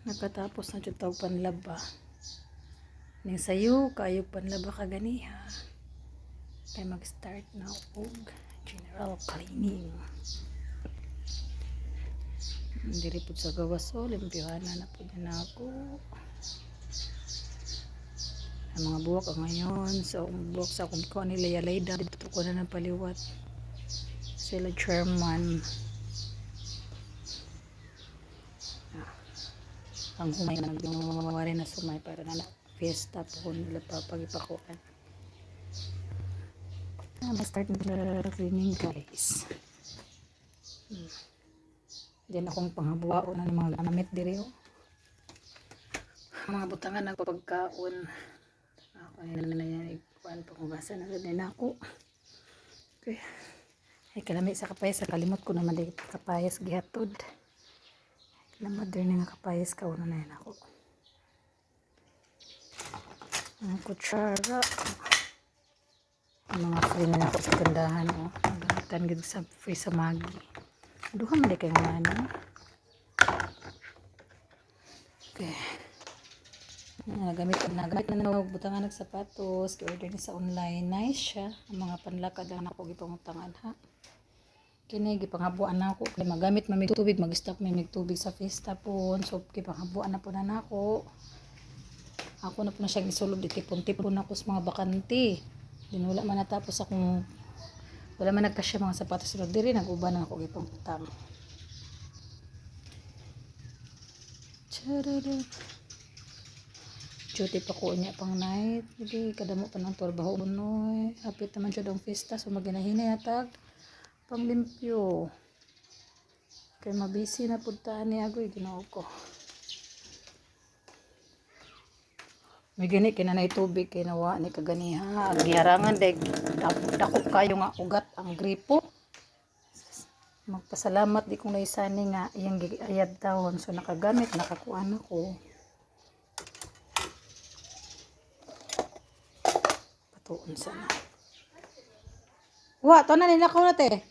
Nakatapos na jud tawag panlaba. Ning sayo kayo panlaba kaganiha. Kay mag-start na og general cleaning. Diri pud sa gawas limpyohanan na pud na ako. Ang mga buwak ngayon so buwak sa kung ko nila yalayda dito ko na paliwat sila chairman. Ang humay na nagmamawari na sumay para na fiesta po nila papagipakuan. Start na cleaning guys. Diyan akong panghabuao na ng mga gamit diri mga butangan nagpapagkaon. Ako na yan ikuan pangubasa na din ako. Okay. Ay kalami sa kapayas kalimot ko naman di kapayas gihatod. Na mother nga kapayas ka una na yan ako. Ang kutsara. Ang mga free na ako sa tindahan gamitan gid sa free sa Maggi. Duha man di kay ngano. Okay. Nagamit na ng butangan ng sapatos, order ni sa online, nice siya. Ang mga panlakad lang ako gipangutangan ha. Kini gipanghabuan na ako kay magamit man mig tubig, mag-stock may tubig sa fiesta po. So gipanghabuan na po na nako. Ako na po na siya gisulod itipon-tipon ako sa mga bakante. Din wala man natapos akong wala man nagkasya mga sapatos pero diri nag-uban na ako gipangutang. Charada. Duty pa ko niya pang night. Hindi, kadamo pa ng trabaho unoy. Hapit naman siya dong fiesta. So maginahinay atag. Pang limpyo. Kaya mabisi na puntaan niya ako. Ginoo ko. May gani kinanay tubig. Kinawa ni kaganiha. Giharangan dahil dako kayo nga ugat ang gripo. Magpasalamat di kong naisani nga iyang ayad tawon. So nakagamit, nakakuan ako. Patuon sana. Wa, to na nila ko na te.